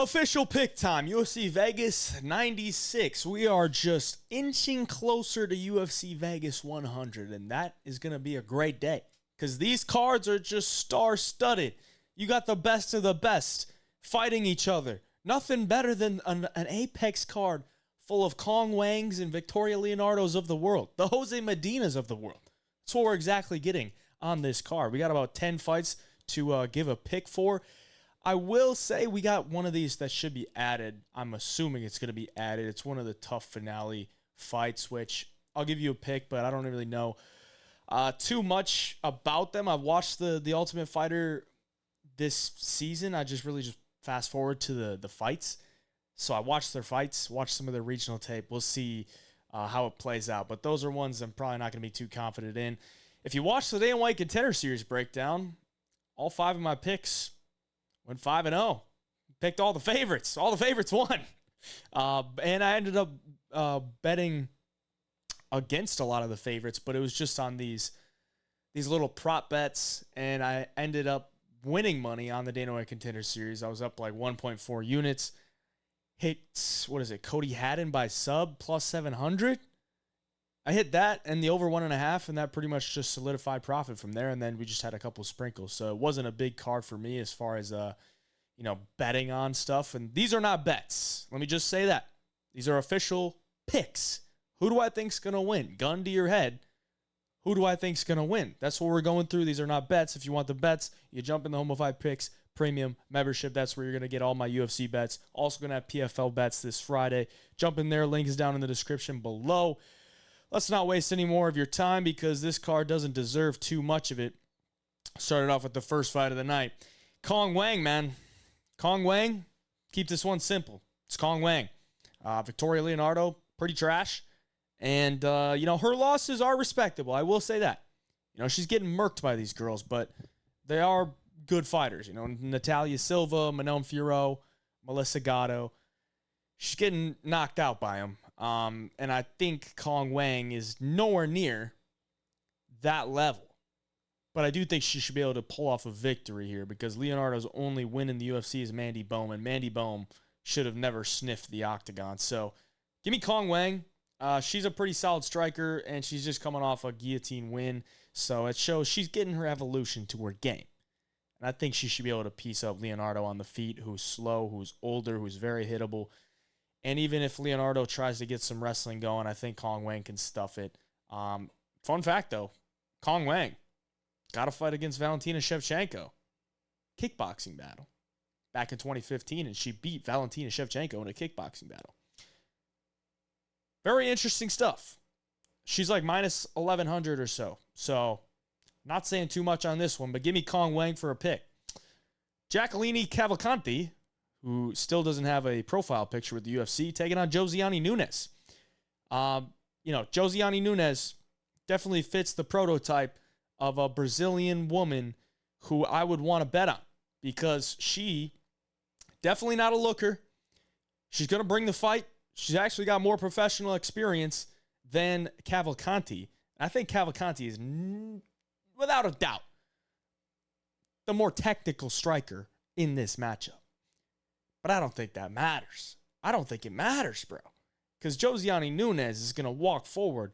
Official pick time, UFC Vegas 96. We are just inching closer to UFC Vegas 100, and that is going to be a great day because these cards are just star-studded. You got the best of the best fighting each other. Nothing better than an Apex card full of Kong Wangs and Victoria Leonardos of the world, the Jose Medinas of the world. That's what we're exactly getting on this card. We got about 10 fights to give a pick for. I will say we got one of these that should be added. I'm assuming it's going to be added. It's one of the tough finale fights, which I'll give you a pick, but I don't really know too much about them. I've watched the Ultimate Fighter this season. I just fast forward to the fights. So I watched their fights, watched some of their regional tape. We'll see how it plays out. But those are ones I'm probably not going to be too confident in. If you watch the Day and White Contender Series breakdown, all 5 of my picks went 5-0. Picked all the favorites. All the favorites won. And I ended up betting against a lot of the favorites, but it was just on these little prop bets, and I ended up winning money on the Day and White Contender Series. I was up like 1.4 units. Hit, Cody Haddon by sub, plus 700. I hit that and the over 1.5, and that pretty much just solidified profit from there. And then we just had a couple sprinkles. So it wasn't a big card for me as far as, betting on stuff. And these are not bets. Let me just say that. These are official picks. Who do I think's going to win? Gun to your head. Who do I think's going to win? That's what we're going through. These are not bets. If you want the bets, you jump in the Home of 5 Picks Premium membership. That's where you're going to get all my UFC bets. Also going to have PFL bets this Friday. Jump in there. Link is down in the description below. Let's not waste any more of your time because this card doesn't deserve too much of it. Started off with the first fight of the night. Kong Wang, man. Kong Wang, keep this one simple. It's Kong Wang. Victoria Leonardo, pretty trash. And, her losses are respectable. I will say that. She's getting murked by these girls, but they are good fighters. Natalia Silva, Manon Fiorot, Melissa Gatto. She's getting knocked out by them. And I think Kong Wang is nowhere near that level. But I do think she should be able to pull off a victory here because Leonardo's only win in the UFC is Mandy Bohm, and Mandy Bohm should have never sniffed the octagon. So give me Kong Wang. She's a pretty solid striker, and she's just coming off a guillotine win. So it shows she's getting her evolution to her game. And I think she should be able to piece up Leonardo on the feet, who's slow, who's older, who's very hittable. And even if Leonardo tries to get some wrestling going, I think Kong Wang can stuff it. Fun fact, though, Kong Wang got a fight against Valentina Shevchenko. Kickboxing battle. Back in 2015, and she beat Valentina Shevchenko in a kickboxing battle. Very interesting stuff. She's like minus 1,100 or so. So, not saying too much on this one, but give me Kong Wang for a pick. Jacqueline Cavalcanti, who still doesn't have a profile picture with the UFC, taking on Josiane Nunes. Josiane Nunes definitely fits the prototype of a Brazilian woman who I would want to bet on because she definitely not a looker. She's going to bring the fight. She's actually got more professional experience than Cavalcanti. I think Cavalcanti is, without a doubt, the more technical striker in this matchup. But I don't think that matters. I don't think it matters, bro. Because Josiane Nunes is going to walk forward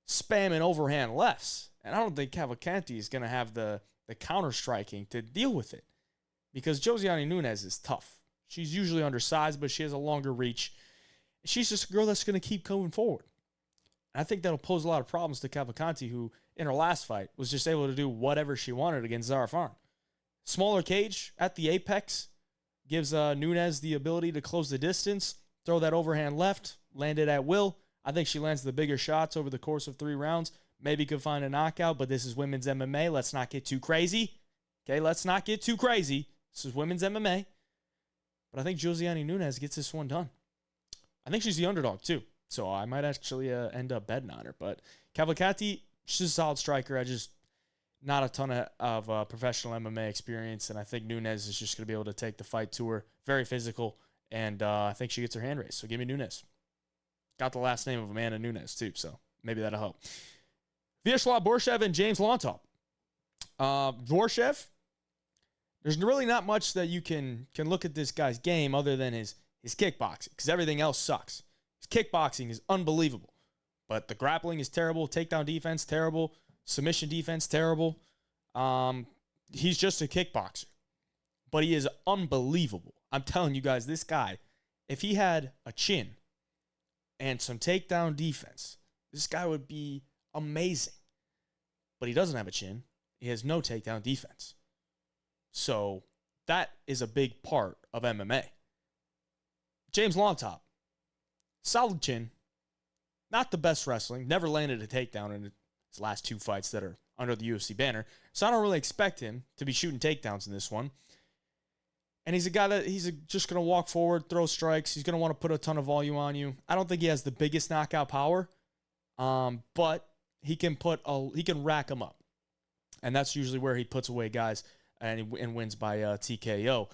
spamming overhand lefts. And I don't think Cavalcanti is going to have the counter-striking to deal with it. Because Josiane Nunes is tough. She's usually undersized, but she has a longer reach. She's just a girl that's going to keep going forward. And I think that'll pose a lot of problems to Cavalcanti, who in her last fight was just able to do whatever she wanted against Zarah Fairn. Smaller cage at the apex. Gives Nunes the ability to close the distance, throw that overhand left, land it at will. I think she lands the bigger shots over the course of 3 rounds. Maybe could find a knockout, but this is women's MMA. Let's not get too crazy. Okay, let's not get too crazy. This is women's MMA. But I think Josiane Nunes gets this one done. I think she's the underdog too, so I might actually end up betting on her. But Cavalcanti, she's a solid striker. Not a ton of professional MMA experience, and I think Nunes is just going to be able to take the fight to her. Very physical, and I think she gets her hand raised. So give me Nunes. Got the last name of Amanda Nunes, too, so maybe that'll help. Vyacheslav Borschev and James Llontop. Borschev There's really not much that you can look at this guy's game other than his kickboxing, because everything else sucks. His kickboxing is unbelievable, but the grappling is terrible. Takedown defense, terrible. Submission defense, terrible. He's just a kickboxer, but he is unbelievable. I'm telling you guys, this guy, if he had a chin and some takedown defense, this guy would be amazing. But he doesn't have a chin. He has no takedown defense. So that is a big part of MMA. James Llontop, solid chin, not the best wrestling, never landed a takedown in his last 2 fights that are under the UFC banner. So I don't really expect him to be shooting takedowns in this one. And he's a guy that just going to walk forward, throw strikes. He's going to want to put a ton of volume on you. I don't think he has the biggest knockout power, but he can rack them up. And that's usually where he puts away guys and wins by TKO.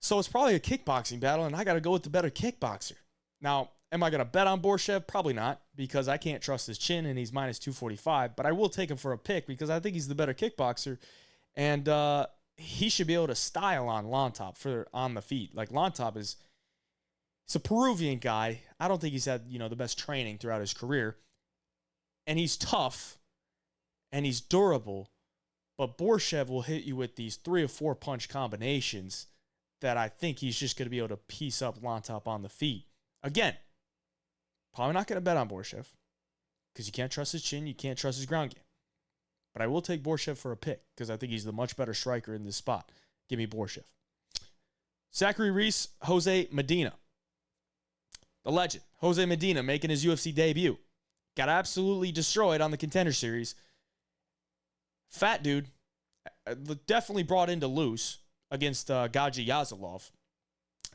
So it's probably a kickboxing battle, and I got to go with the better kickboxer. Now, am I going to bet on Borschev? Probably not, because I can't trust his chin, and he's minus 245. But I will take him for a pick because I think he's the better kickboxer, and he should be able to style on Llontop on the feet. Like, Llontop he's a Peruvian guy. I don't think he's had the best training throughout his career, and he's tough, and he's durable. But Borschev will hit you with these 3 or 4 punch combinations that I think he's just going to be able to piece up Llontop on the feet. Again, probably not going to bet on Borschev because you can't trust his chin, you can't trust his ground game. But I will take Borschev for a pick because I think he's the much better striker in this spot. Give me Borschev. Zachary Reese, Jose Medina. The legend, Jose Medina, making his UFC debut. Got absolutely destroyed on the Contender Series. Fat dude, definitely brought in to lose against Gaji Yazilov.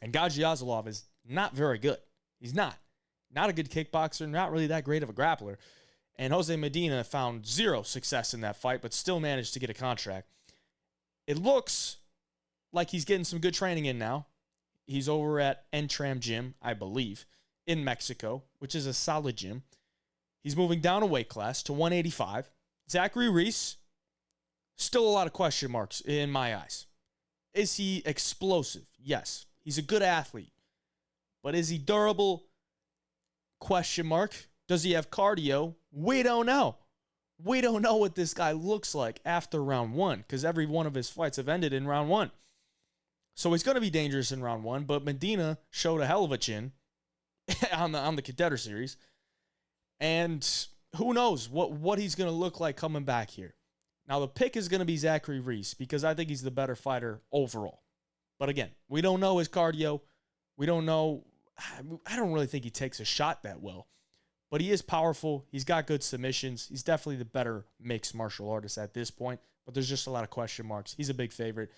And Gaji Yazilov is not very good. He's not a good kickboxer, not really that great of a grappler. And Jose Medina found 0 success in that fight, but still managed to get a contract. It looks like he's getting some good training in now. He's over at Entram Gym, I believe, in Mexico, which is a solid gym. He's moving down a weight class to 185. Zachary Reese, still a lot of question marks in my eyes. Is he explosive? Yes. He's a good athlete. But is he durable? Question mark. Does he have cardio? We don't know. We don't know what this guy looks like after round 1 because every one of his fights have ended in round 1. So he's going to be dangerous in round 1, but Medina showed a hell of a chin on the Contender Series. And who knows what he's going to look like coming back here. Now, the pick is going to be Zachary Reese because I think he's the better fighter overall. But again, we don't know his cardio. We don't know. I don't really think he takes a shot that well. But he is powerful. He's got good submissions. He's definitely the better mixed martial artist at this point. But there's just a lot of question marks. He's a big favorite.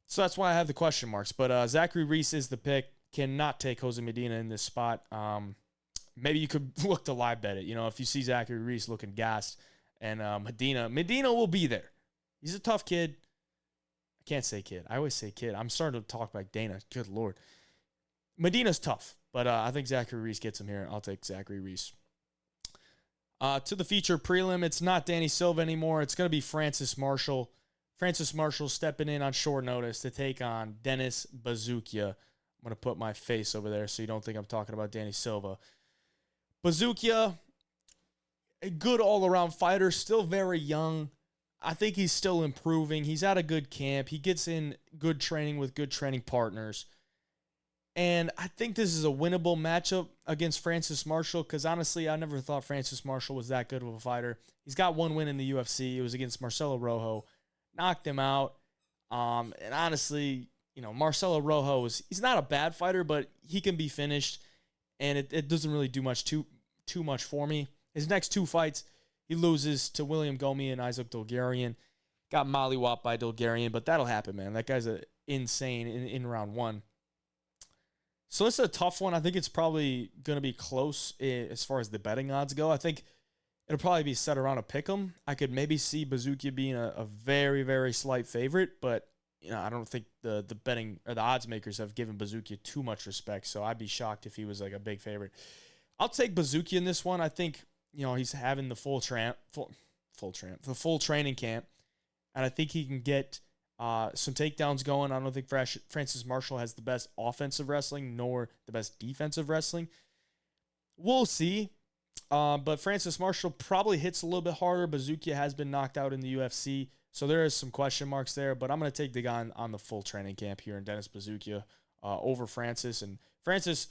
So that's why I have the question marks. But Zachary Reese is the pick. Cannot take Jose Medina in this spot. Maybe you could look to live bet it. If you see Zachary Reese looking gassed and Medina will be there. He's a tough kid. I can't say kid. I always say kid. I'm starting to talk like Dana. Good Lord. Medina's tough. But I think Zachary Reese gets him here. I'll take Zachary Reese. To the feature prelim, it's not Danny Silva anymore. It's going to be Francis Marshall. Francis Marshall stepping in on short notice to take on Dennis Buzukja. I'm going to put my face over there so you don't think I'm talking about Danny Silva. Buzukja, a good all-around fighter, still very young. I think he's still improving. He's at a good camp. He gets in good training with good training partners. And I think this is a winnable matchup against Francis Marshall because, honestly, I never thought Francis Marshall was that good of a fighter. He's got 1 win in the UFC. It was against Marcelo Rojo. Knocked him out. And honestly, Marcelo Rojo, he's not a bad fighter, but he can be finished. And it doesn't really do too much for me. His next 2 fights, he loses to William Gomi and Isaac Dolgarian. Got mollywopped by Dolgarian, but that'll happen, man. That guy's insane in round 1. So this is a tough one. I think it's probably going to be close as far as the betting odds go. I think it'll probably be set around a pick'em. I could maybe see Buzukja being a very, very slight favorite, but I don't think the betting or the odds makers have given Buzukja too much respect. So I'd be shocked if he was like a big favorite. I'll take Buzukja in this one. I think he's having the full training camp, and I think he can get some takedowns going. I don't think Francis Marshall has the best offensive wrestling nor the best defensive wrestling. We'll see. But Francis Marshall probably hits a little bit harder. Buzukja has been knocked out in the UFC, so there is some question marks there. But I'm going to take the guy on the full training camp here in Dennis Buzukja over Francis. And Francis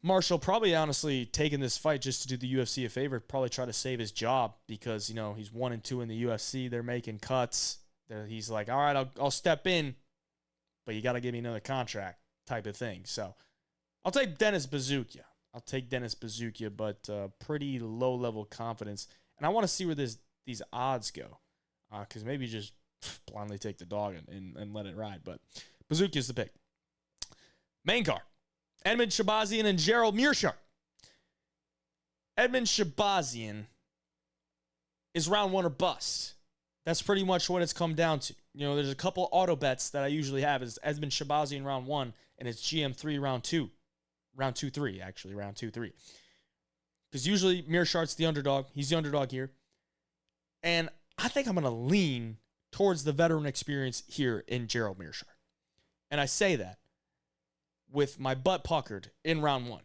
Marshall probably honestly taking this fight just to do the UFC a favor, probably try to save his job because, he's 1-2 in the UFC. They're making cuts. He's like, all right, I'll step in, but you got to give me another contract type of thing. So I'll take Dennis Buzukja. But pretty low-level confidence. And I want to see where these odds go because maybe just blindly take the dog and let it ride. But Buzukja's the pick. Main card. Edmund Shahbazyan and Gerald Meerschaert. Edmund Shahbazyan is round one or bust. That's pretty much what it's come down to. There's a couple auto bets that I usually have is Edmund Shahbazyan round one, and it's GM3 round two. Round 2-3, actually. Round 2-3. Because usually Meerschaert's the underdog. He's the underdog here. And I think I'm going to lean towards the veteran experience here in Gerald Meerschaert. And I say that with my butt puckered in round one.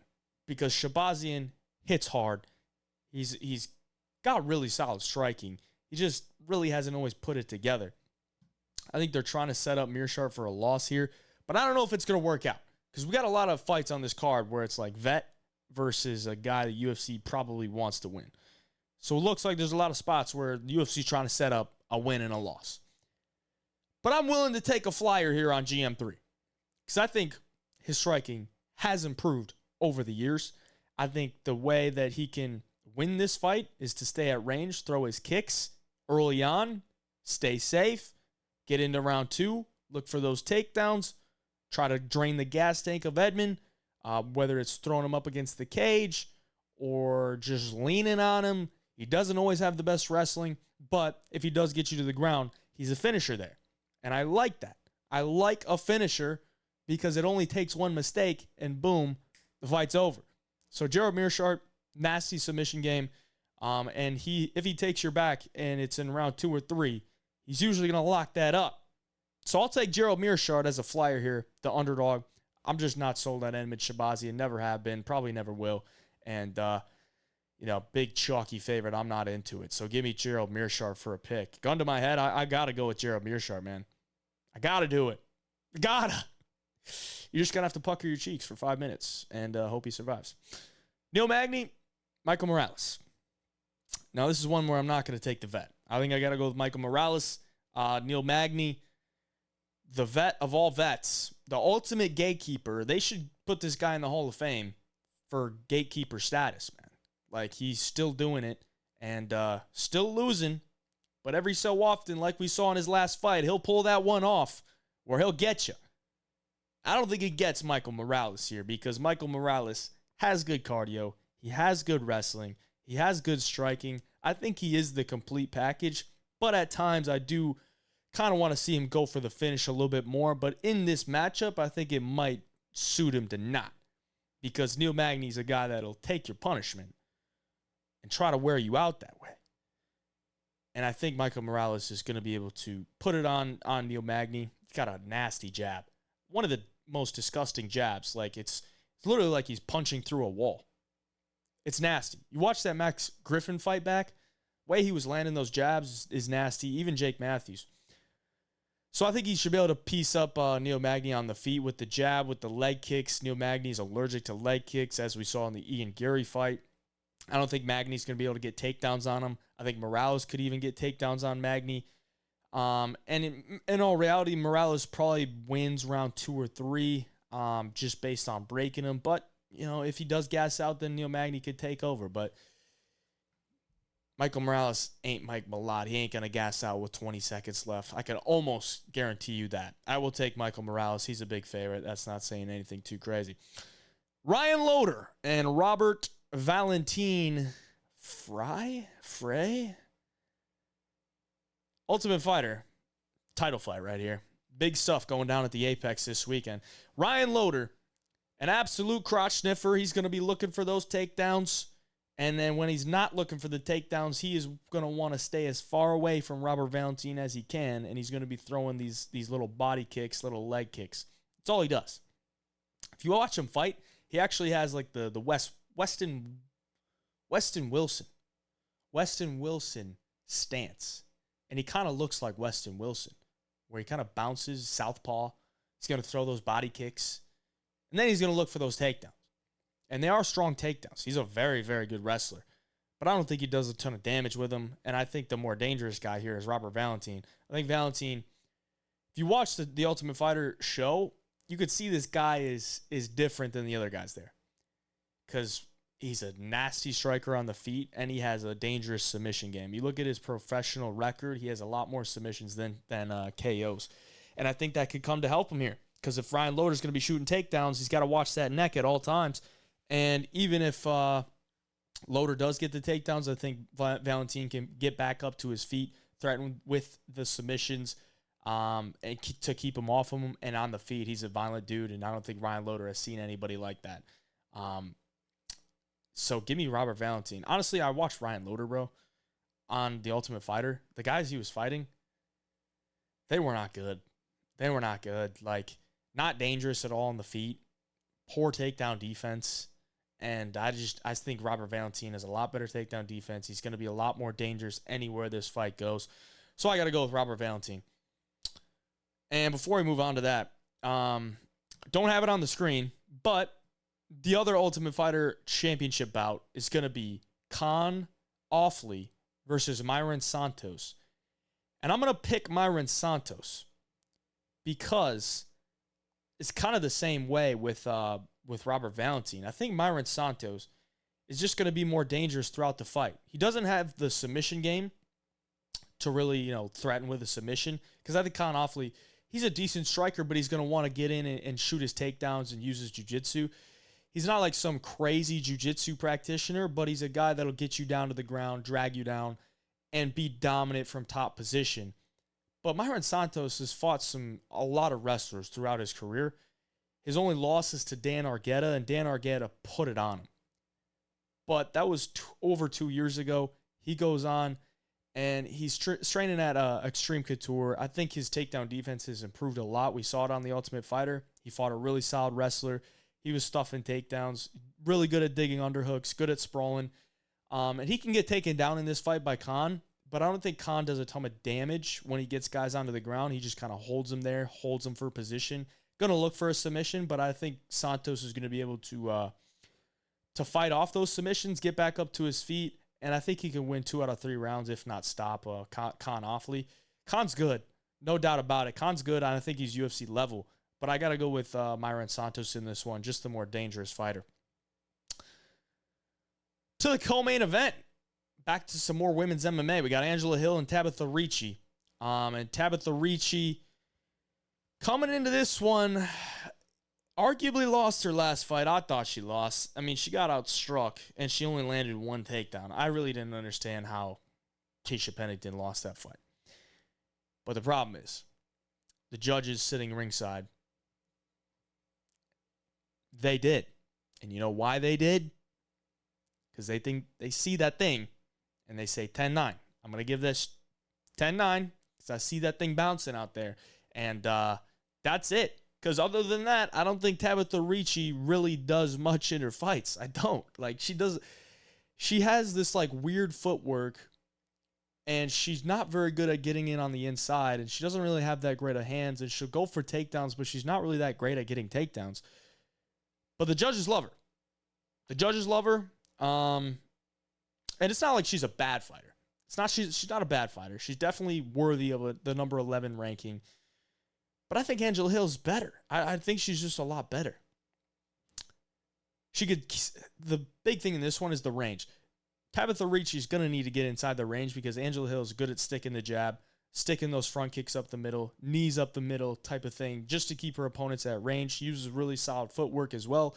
Because Shahbazyan hits hard. He's got really solid striking. He just really hasn't always put it together. I think they're trying to set up Meerschaert for a loss here. But I don't know if it's going to work out. Because we got a lot of fights on this card where it's like vet versus a guy the UFC probably wants to win. So it looks like there's a lot of spots where the UFC is trying to set up a win and a loss. But I'm willing to take a flyer here on GM3. Because I think his striking has improved over the years. I think the way that he can win this fight is to stay at range, throw his kicks early on, stay safe, get into round two, look for those takedowns, try to drain the gas tank of Edmund, whether it's throwing him up against the cage or just leaning on him. He doesn't always have the best wrestling, but if he does get you to the ground, he's a finisher there. And I like that. I like a finisher because it only takes one mistake and boom, the fight's over. So Gerald Meerschaert, nasty submission game. And if he takes your back and it's in round 2 or 3, he's usually going to lock that up. So I'll take Gerald Meerschaert as a flyer here, the underdog. I'm just not sold on Edmund Shahbazyan. Never have been. Probably never will. And, big chalky favorite. I'm not into it. So give me Gerald Meerschaert for a pick. Gun to my head, I got to go with Gerald Meerschaert, man. I got to do it. Gotta. You're just going to have to pucker your cheeks for 5 minutes and hope he survives. Neil Magny, Michael Morales. Now, this is one where I'm not going to take the vet. I think I got to go with Michael Morales. Neil Magny, the vet of all vets, the ultimate gatekeeper. They should put this guy in the Hall of Fame for gatekeeper status, man. Like, he's still doing it and still losing. But every so often, like we saw in his last fight, he'll pull that one off where he'll get you. I don't think he gets Michael Morales here because Michael Morales has good cardio. He has good wrestling. He has good striking. I think he is the complete package. But at times, I do kind of want to see him go for the finish a little bit more. But in this matchup, I think it might suit him to not. Because Neil Magny's a guy that'll take your punishment and try to wear you out that way. And I think Michael Morales is going to be able to put it on Neil Magny. He's got a nasty jab. One of the most disgusting jabs. Like, it's literally like he's punching through a wall. It's nasty. You watch that Max Griffin fight back, the way he was landing those jabs is nasty. Even Jake Matthews. So I think he should be able to piece up Neil Magny on the feet with the jab, with the leg kicks. Neil Magny's allergic to leg kicks, as we saw in the Ian Gary fight. I don't think Magny's going to be able to get takedowns on him. I think Morales could even get takedowns on Magny. And in all reality, Morales probably wins round 2 or 3 just based on breaking him. But, if he does gas out, then Neil Magny could take over. But Michael Morales ain't Mike Malott. He ain't going to gas out with 20 seconds left. I can almost guarantee you that. I will take Michael Morales. He's a big favorite. That's not saying anything too crazy. Ryan Loder and Robert Valentin Frey? Ultimate Fighter. Title fight right here. Big stuff going down at the Apex this weekend. Ryan Loder, an absolute crotch sniffer. He's going to be looking for those takedowns. And then when he's not looking for the takedowns, he is going to want to stay as far away from Robert Valentin as he can, and he's going to be throwing these little body kicks, little leg kicks. That's all he does. If you watch him fight, he actually has like the Weston Wilson stance. And he kind of looks like Weston Wilson, where he kind of bounces southpaw. He's going to throw those body kicks, and then he's going to look for those takedowns. And they are strong takedowns. He's a very, very good wrestler. But I don't think he does a ton of damage with them. And I think the more dangerous guy here is Robert Valentin. I think Valentin, if you watch the Ultimate Fighter show, you could see this guy is different than the other guys there. Because he's a nasty striker on the feet, and he has a dangerous submission game. You look at his professional record, he has a lot more submissions than KOs. And I think that could come to help him here. Because if Ryan Loder's going to be shooting takedowns, he's got to watch that neck at all times. And even if Loder does get the takedowns, I think Valentin can get back up to his feet, threaten with the submissions, and to keep him off of him. And on the feet, he's a violent dude, and I don't think Ryan Loder has seen anybody like that. So give me Robert Valentin. Honestly, I watched Ryan Loder, bro, on The Ultimate Fighter. The guys he was fighting, they were not good. They were not good. Like, not dangerous at all on the feet. Poor takedown defense. And I think Robert Valentin has a lot better takedown defense. He's going to be a lot more dangerous anywhere this fight goes. So I got to go with Robert Valentin. And before we move on to that, don't have it on the screen, but the other Ultimate Fighter championship bout is going to be Ofli versus Myron Santos. And I'm going to pick Myron Santos because it's kind of the same way with Robert Valentin. I think Myron Santos is just going to be more dangerous throughout the fight. He doesn't have the submission game to really, threaten with a submission, because I think Ofli, he's a decent striker, but he's going to want to get in and shoot his takedowns and use his jiu-jitsu. He's not like some crazy jiu-jitsu practitioner, but he's a guy that'll get you down to the ground, drag you down, and be dominant from top position. But Myron Santos has fought a lot of wrestlers throughout his career. His only loss is to Dan Argueta, and Dan Argueta put it on him. But that was over 2 years ago. He goes on, and he's training at Extreme Couture. I think his takedown defense has improved a lot. We saw it on The Ultimate Fighter. He fought a really solid wrestler. He was stuffing takedowns, really good at digging underhooks, good at sprawling. And he can get taken down in this fight by Khan, but I don't think Khan does a ton of damage when he gets guys onto the ground. He just kind of holds them there, holds them for position. Going to look for a submission, but I think Santos is going to be able to fight off those submissions, get back up to his feet, and I think he can win 2 out of 3 rounds, if not stop Khan Ofli. Khan's good, no doubt about it. Khan's good, and I think he's UFC level. But I got to go with Myron Santos in this one, just the more dangerous fighter. To the co-main event, back to some more women's MMA. We got Angela Hill and Tabitha Ricci. And Tabitha Ricci, coming into this one, arguably lost her last fight. I thought she lost. I mean, she got outstruck, and she only landed 1 takedown. I really didn't understand how Keisha Pennington lost that fight. But the problem is, the judges sitting ringside, they did. And you know why they did? Because they see that thing and they say 10-9. I'm going to give this 10-9 because I see that thing bouncing out there. And that's it. Because other than that, I don't think Tabitha Ricci really does much in her fights. I don't. Like, she has this like weird footwork, and she's not very good at getting in on the inside, and she doesn't really have that great of hands, and she'll go for takedowns, but she's not really that great at getting takedowns. But the judges love her. The judges love her. And it's not like she's a bad fighter. She's not a bad fighter. She's definitely worthy of the number 11 ranking. But I think Angela Hill's better. I think she's just a lot better. The big thing in this one is the range. Tabitha Ricci is going to need to get inside the range because Angela Hill is good at sticking the jab, sticking those front kicks up the middle, knees up the middle type of thing, just to keep her opponents at range. She uses really solid footwork as well.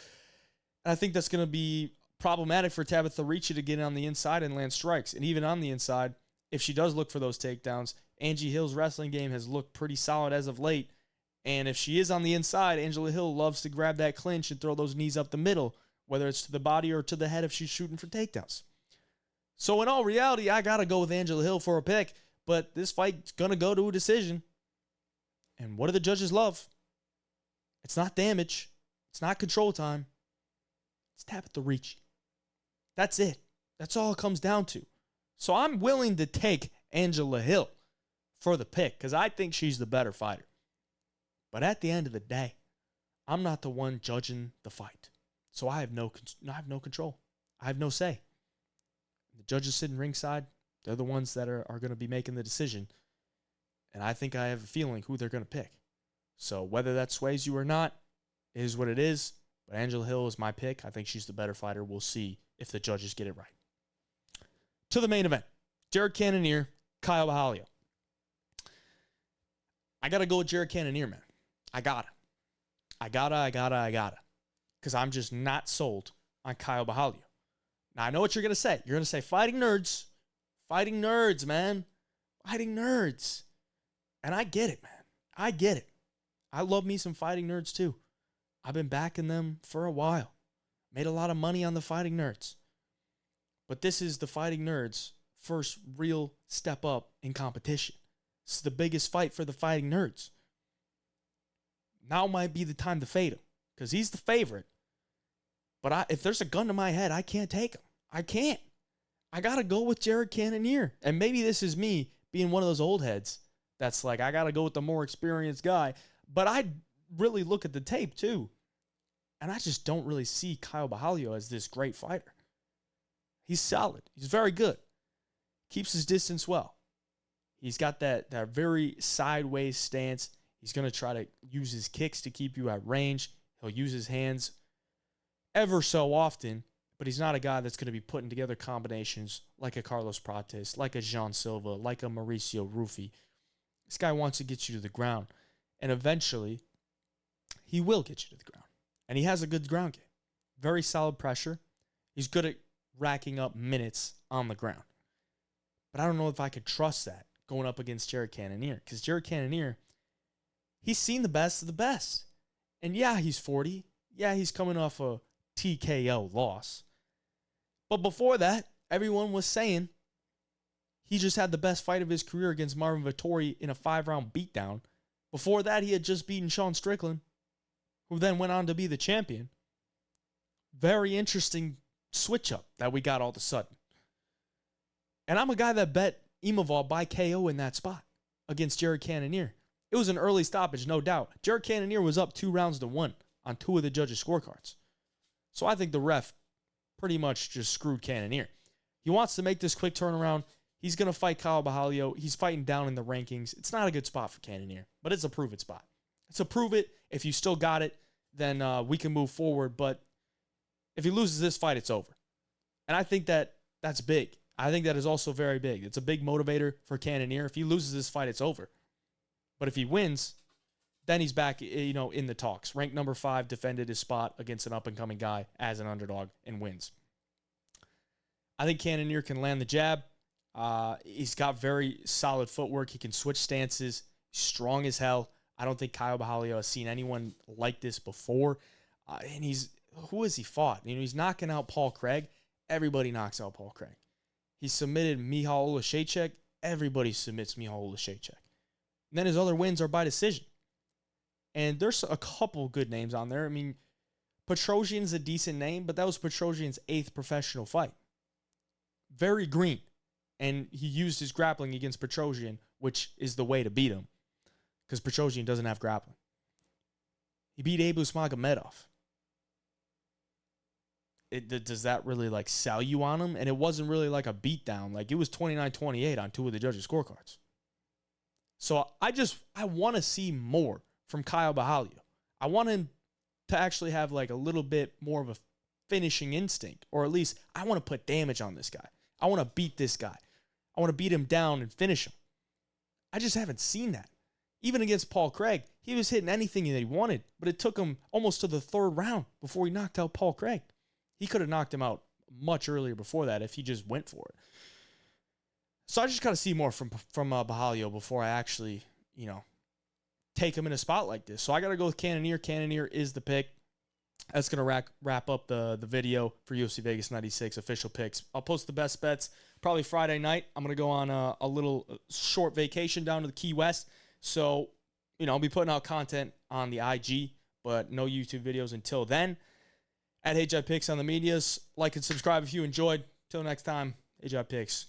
And I think that's going to be problematic for Tabitha Ricci to get on the inside and land strikes. And even on the inside, if she does look for those takedowns, Angie Hill's wrestling game has looked pretty solid as of late. And if she is on the inside, Angela Hill loves to grab that clinch and throw those knees up the middle, whether it's to the body or to the head if she's shooting for takedowns. So in all reality, I got to go with Angela Hill for a pick, but this fight's going to go to a decision. And what do the judges love? It's not damage. It's not control time. It's tap at the Ricci. That's it. That's all it comes down to. So I'm willing to take Angela Hill for the pick because I think she's the better fighter. But at the end of the day, I'm not the one judging the fight. So I have no control. I have no say. The judges sitting ringside, they're the ones that are going to be making the decision. And I think I have a feeling who they're going to pick. So whether that sways you or not is what it is. But Angela Hill is my pick. I think she's the better fighter. We'll see if the judges get it right. To the main event. Jared Cannonier, Kyle Borralho. I got to go with Jared Cannonier, man. I gotta. Because I'm just not sold on Kyle Borralho. Now, I know what you're going to say. You're going to say, fighting nerds. Fighting nerds, man. Fighting nerds. And I get it, man. I get it. I love me some fighting nerds, too. I've been backing them for a while. Made a lot of money on the fighting nerds. But this is the fighting nerds' first real step up in competition. This is the biggest fight for the fighting nerds. Now might be the time to fade him because he's the favorite. But if there's a gun to my head, I can't take him. I can't. I got to go with Jared Cannonier. And maybe this is me being one of those old heads that's like, I got to go with the more experienced guy. But I really look at the tape too. And I just don't really see Kyle Borralho as this great fighter. He's solid. He's very good. Keeps his distance well. He's got that very sideways stance. He's going to try to use his kicks to keep you at range. He'll use his hands ever so often, but he's not a guy that's going to be putting together combinations like a Carlos Prates, like a Jean Silva, like a Mauricio Ruffi. This guy wants to get you to the ground, and eventually he will get you to the ground. And he has a good ground game. Very solid pressure. He's good at racking up minutes on the ground. But I don't know if I could trust that going up against Jared Cannonier, because Jared Cannonier, he's seen the best of the best. And yeah, he's 40. Yeah, he's coming off a TKO loss. But before that, everyone was saying he just had the best fight of his career against Marvin Vettori in a 5-round beatdown. Before that, he had just beaten Sean Strickland, who then went on to be the champion. Very interesting switch up that we got all of a sudden. And I'm a guy that bet Imavov by KO in that spot against Jared Cannonier. It was an early stoppage, no doubt. Jared Cannonier was up 2-1 on 2 of the judges' scorecards. So I think the ref pretty much just screwed Cannonier. He wants to make this quick turnaround. He's going to fight Kyle Borralho. He's fighting down in the rankings. It's not a good spot for Cannonier, but it's a prove-it spot. It's a prove-it. If you still got it, then we can move forward. But if he loses this fight, it's over. And I think that's big. I think that is also very big. It's a big motivator for Cannonier. If he loses this fight, it's over. But if he wins, then he's back, in the talks. Ranked number 5, defended his spot against an up-and-coming guy as an underdog and wins. I think Cannonier can land the jab. He's got very solid footwork. He can switch stances. Strong as hell. I don't think Kyle Borralho has seen anyone like this before. And who has he fought? He's knocking out Paul Craig. Everybody knocks out Paul Craig. He submitted Michal Oleksiejczuk. Everybody submits Michal Oleksiejczuk. And then his other wins are by decision. And there's a couple good names on there. Petrosian's a decent name, but that was Petrosian's 8th professional fight. Very green. And he used his grappling against Petrosian, which is the way to beat him. Because Petrosian doesn't have grappling. He beat Abus Magomedov. Does that really sell you on him? And it wasn't really like a beatdown. It was 29-28 on 2 of the judges' scorecards. So I want to see more from Kyle Borralho. I want him to actually have a little bit more of a finishing instinct. Or at least I want to put damage on this guy. I want to beat this guy. I want to beat him down and finish him. I just haven't seen that. Even against Paul Craig, he was hitting anything that he wanted, but it took him almost to the 3rd round before he knocked out Paul Craig. He could have knocked him out much earlier before that if he just went for it. So I just got to see more from Borralho before I actually, take him in a spot like this. So I got to go with Cannonier. Cannonier is the pick. that's going to wrap up the video for UFC Vegas 96 official picks. I'll post the best bets probably Friday night. I'm going to go on a little short vacation down to the Key West. So, I'll be putting out content on the IG, but no YouTube videos until then. At HI Picks on the medias. Like and subscribe if you enjoyed. Till next time, HI Picks.